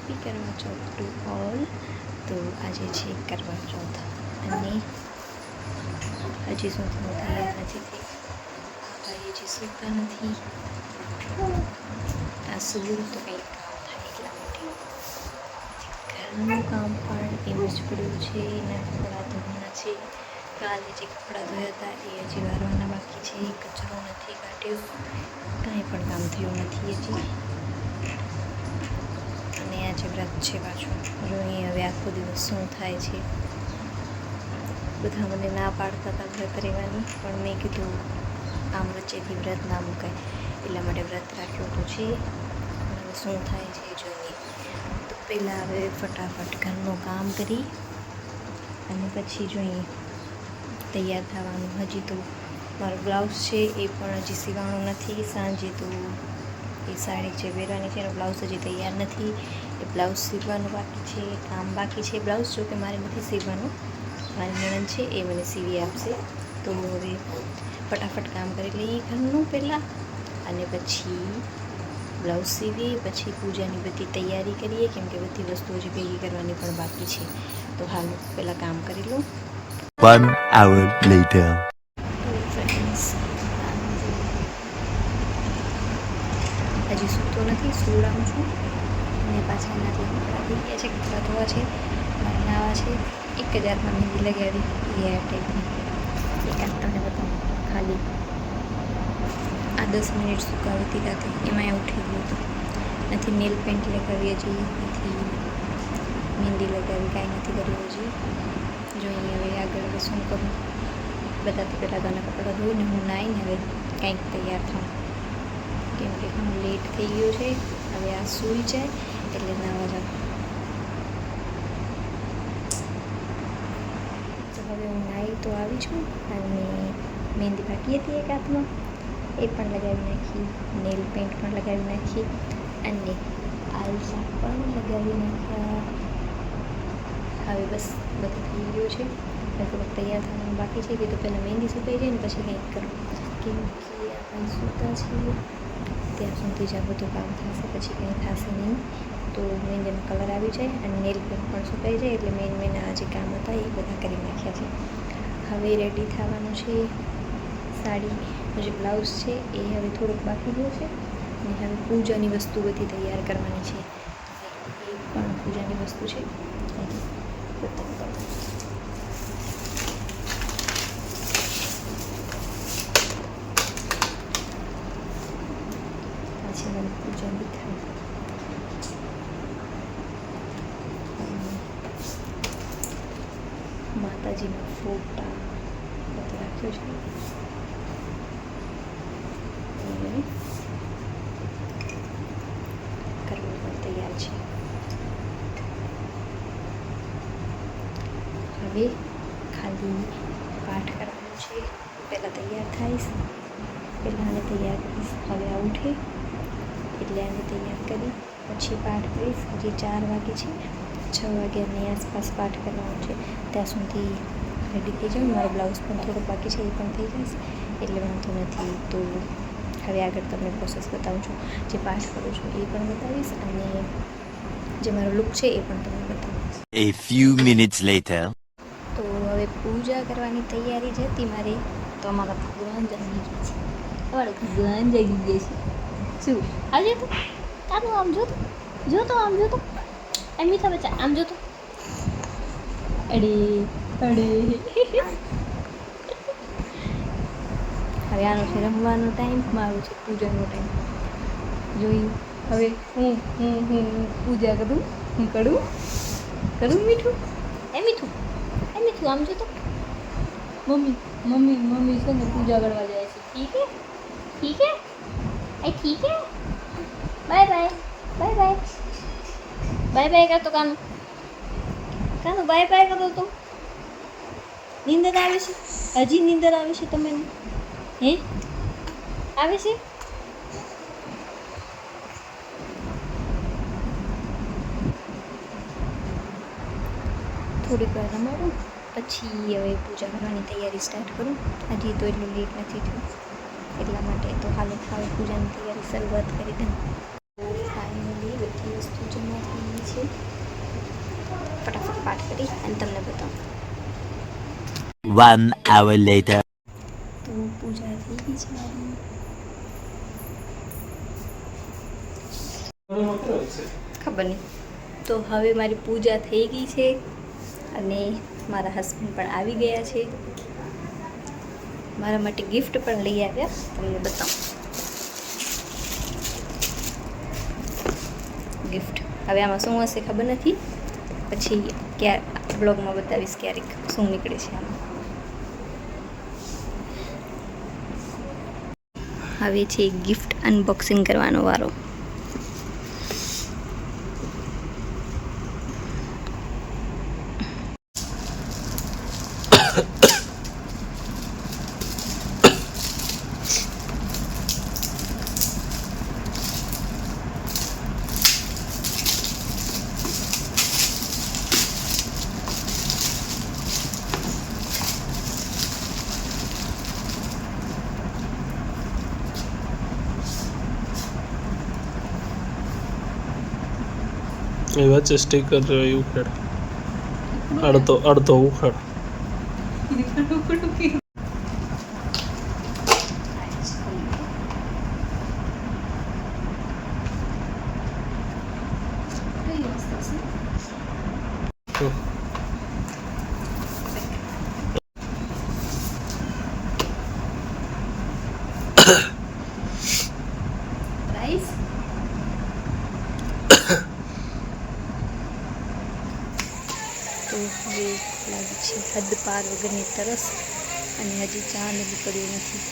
Happy કરવા ચોથ to all. તો આજે છે કરવા ચોથ અને હજી સુધી હું તૈયાર નથી થઈ. ભાઈ હજી સૂતા નથી. આ સુવું તો કંઈક કામ થાય એટલા માટે. ઘરનું કામ પણ એવું જ પડ્યું છે. એના કપડાં ધોવાના છે. કાલે જે કપડાં ધોયા હતા એ હજી વારવાના બાકી છે. કચરો નથી કાઢ્યો. કાંઈ પણ કામ થયું નથી હજી. અને આજે વ્રત છે પાછું. જોઈએ હવે આખો દિવસ શું થાય છે. બધા મને ના પાડતા હતા વ્રત રહેવાની, પણ મેં કીધું આમ વચ્ચેથી વ્રત ના મુકાય, એટલા માટે વ્રત રાખ્યું તો છે. હવે શું થાય છે જોઈએ. તો પહેલાં હવે ફટાફટ ઘરનું કામ કરી અને પછી જોઈએ તૈયાર થવાનું. હજી તો મારો બ્લાઉઝ છે એ પણ હજી સીવાનું નથી. સાંજે તો એ સાડી જે પહેરવાની છે એનો બ્લાઉઝ હજી તૈયાર નથી. એ બ્લાઉઝ સીવવાનું બાકી છે, કામ બાકી છે. બ્લાઉઝ જો કે મારે નથી સીવવાનું, મારી નણંદ છે એ મને સીવી આપશે. તો હવે ફટાફટ કામ કરી લઈએ ઘરનું પહેલાં, અને પછી બ્લાઉઝ સીવીએ, પછી પૂજાની બધી તૈયારી કરીએ, કેમ કે બધી વસ્તુ હજી ભેગી કરવાની પણ બાકી છે. તો હાલ પહેલાં કામ કરી લઉં. 1 hour later. હજી સૂતો નથી, સુવડાવું છું. અને પાછા એના કપડાં થઈ ગયા છે, કપડાં ધોવા છે, મારે નાવા છે. 1000માં મહેંદી લગાવી હેર ટાઈપની. એકાદ તમને બતાવું ખાલી આ 10 મિનિટ સુકાવી હતી રાતે, એમાં ઉઠી ગયું હતું. નથી નેલ પેન્ટ લગાવી હજી, નથી મહેંદી લગાવી, કાંઈ નથી કર્યું હજી. જોઈએ હવે આગળ હવે શું કરું. બધાથી પહેલાં તો આના કપડાં ધોઈને હું નાહીને હવે કાંઈક તૈયાર થાઉં, કેમ કે ઘણું લેટ થઈ ગયું છે. હવે આ સૂઈ જાય એટલે નાવા જાઉં. તો હવે હું નાહી તો આવી છું, અને મહેંદી બાકી હતી એક હાથમાં, એ પણ લગાવી નાખી. નેલ પેન્ટ પણ લગાવી નાખી અને આલસા પણ લગાવી નાખ્યા. હવે બસ બધું થઈ ગયું છે. હવે થોડુંક તૈયાર થવાનું બાકી છે. કે તો પહેલાં મહેંદી સુકાઈ જાય ને પછી કંઈક કરું, કેમ કે આપણે સૂતા છીએ ત્યાં સુધી જ આ બધું કામ થશે, પછી કંઈ થશે નહીં. તો મહેંદીનો કલર આવી જાય અને નેલ પેન્ટ પણ સુકાઈ જાય એટલે મેન આ જે કામ હતા એ બધા કરી નાખ્યા છે. હવે રેડી થવાનું છે. સાડી જે બ્લાઉઝ છે એ હવે થોડુંક બાકી ગયું છે. અને હવે પૂજાની વસ્તુ બધી તૈયાર કરવાની છે. એ પણ પૂજાની વસ્તુ છે. પછી મને પૂજા બી થાય. માતાજીના ફોટા બધું રાખ્યો છે. કરવું પણ તૈયાર છે. હવે ખાલી પાઠ કરવાનો છે. પહેલાં તૈયાર થઈશ, પહેલાં આને તૈયાર કરીશ. હવે આ ઉઠે એટલે આને તૈયાર કરી પછી પાઠ કરીશ. હજી 4 વાગે છે, 6 વાગ્યાની આસપાસ પાઠ કરવાનો છે. ત્યાં સુધી રેડી થઈ જાઉં. મારો બ્લાઉઝ પણ થોડોક બાકી છે, એ પણ થઈ જશે એટલે વાંધો નથી. તો હવે આગળ તમને પ્રોસેસ બતાવું છું. જે પાઠ કરું છું એ પણ બતાવીશ, અને જે મારો લુક છે એ પણ તમને બતાવીશ. A few minutes later. તો હવે પૂજા કરવાની તૈયારી જ હતી મારી, તો અમારા ભગવાન જાગી ગયા છે. અમારા ભગવાન જાગી ગયા છે. શું આજે તો તારું આમ જોતો આમ જોતો એમ મીઠા બચ્ચા આમ જોતો. અડે હવે આનો છે રમવાનો ટાઈમ, મારો છે પૂજાનો ટાઈમ. જોયું હવે હું પૂજા કરું. હું કરું મીઠું આમ જોતો. મમ્મી છે ને પૂજા કરવા જાય છે. ઠીક હે ઠીક હે. બાય બાય કરતો કાનું બાય કરતો તો નીંદર આવે છે. હજી નીંદર આવે છે તમને? હે આવે છે? થોડીક વાર રમાડું પછી હવે પૂજા કરવાની તૈયારી સ્ટાર્ટ કરું. હજી તો એટલું લેટ નથી થયું એટલા માટે. તો હાલ હવે પૂજાની તૈયારી શરૂઆત કરી દઉં. તો ફાઇનલી બધી વસ્તુ જમા થઈ ગઈ છે. કરી અને તમને બતાવું. 1 hour later. તો પૂજા થઈ ગઈ છે મારી. ખબર નહીં. તો હવે મારી પૂજા થઈ ગઈ છે અને મારા હસબન્ડ પણ આવી ગયા છે. મારા માટે ગિફ્ટ પણ લઈ આવ્યા, તમને બતાવું ગિફ્ટ. હવે આમાં શું હશે ખબર નથી, પછી બ્લોગમાં બતાવીશ ક્યારેક શું નીકળે છે આમાં. હવે છે ગિફ્ટ અનબોક્સિંગ કરવાનો વારો. એ વચ્ચે સ્ટીકર જોઈએ ઉખેડ, અડધો ઉખેડ. રાઈસ તો હવે લાગી છે હદ પાર વગરની તરસ અને હજી ચા નીકળ્યો નથી.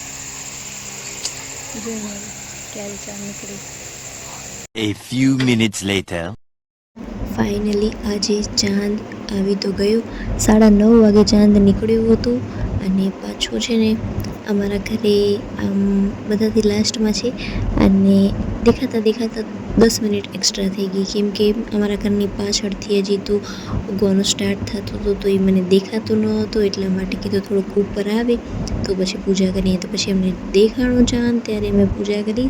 જોઈએ હવે ક્યારે ચા નીકળે. A few minutes later. Finally આજે ચાંદ આવી તો ગયો. 9:30 વાગે ચાંદ નીકળ્યું હતું અને પાછું છે ને અમારા ઘરે આમ બધાથી લાસ્ટમાં છે અને દેખાતા 10 મિનિટ એક્સ્ટ્રા થઈ ગઈ, કેમ કે અમારા ઘરની પાછળથી હજી તો ઉગવાનું સ્ટાર્ટ થતું હતું તો એ મને દેખાતો ન હતો, એટલા માટે કીધું થોડુંક ઉપર આવે તો પછી પૂજા કરીએ. તો પછી અમને દેખાણો ચાંદ, ત્યારે અમે પૂજા કરી.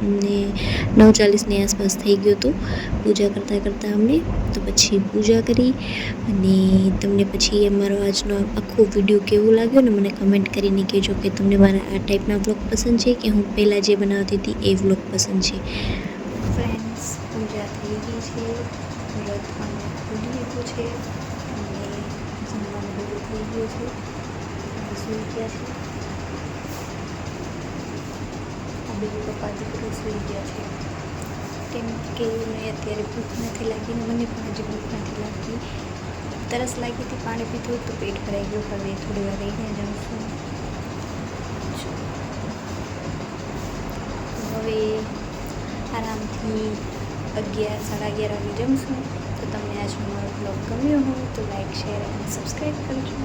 9:40ની આસપાસ થઈ ગયું હતું પૂજા કરતાં અમને. તો પછી પૂજા કરી અને તમને પછી અમારો આજનો આખો વિડીયો કેવો લાગ્યો ને મને કમેન્ટ કરીને કહેજો કે તમને મારા આ ટાઈપના વ્લોગ પસંદ છે કે હું પહેલાં જે બનાવતી હતી એ વ્લોગ પસંદ છે. ફ્રેન્ડ્સ, પૂજા થઈ ગઈ છે, વ્રત પણ ખોલી લીધું છે અને જમવાનું બધું થઈ ગયું છે. સૂઈ ગયા છે. બે પપ્પા દીકરો સૂઈ ગયા છે, કેમ કે મને અત્યારે ભૂખ નથી લાગી ને મને પણ હજી ભૂખ નથી લાગતી. તરસ લાગી હતી, પાણી પીધું તો પેટ ભરાઈ ગયું. હવે થોડી વાર રહીને જમશું. હવે આરામથી 11-11:30 વાગે જમશું. તો તમને આજનો મારો બ્લોગ ગમ્યો હોય તો લાઈક, શેર અને સબસ્ક્રાઈબ કરજો.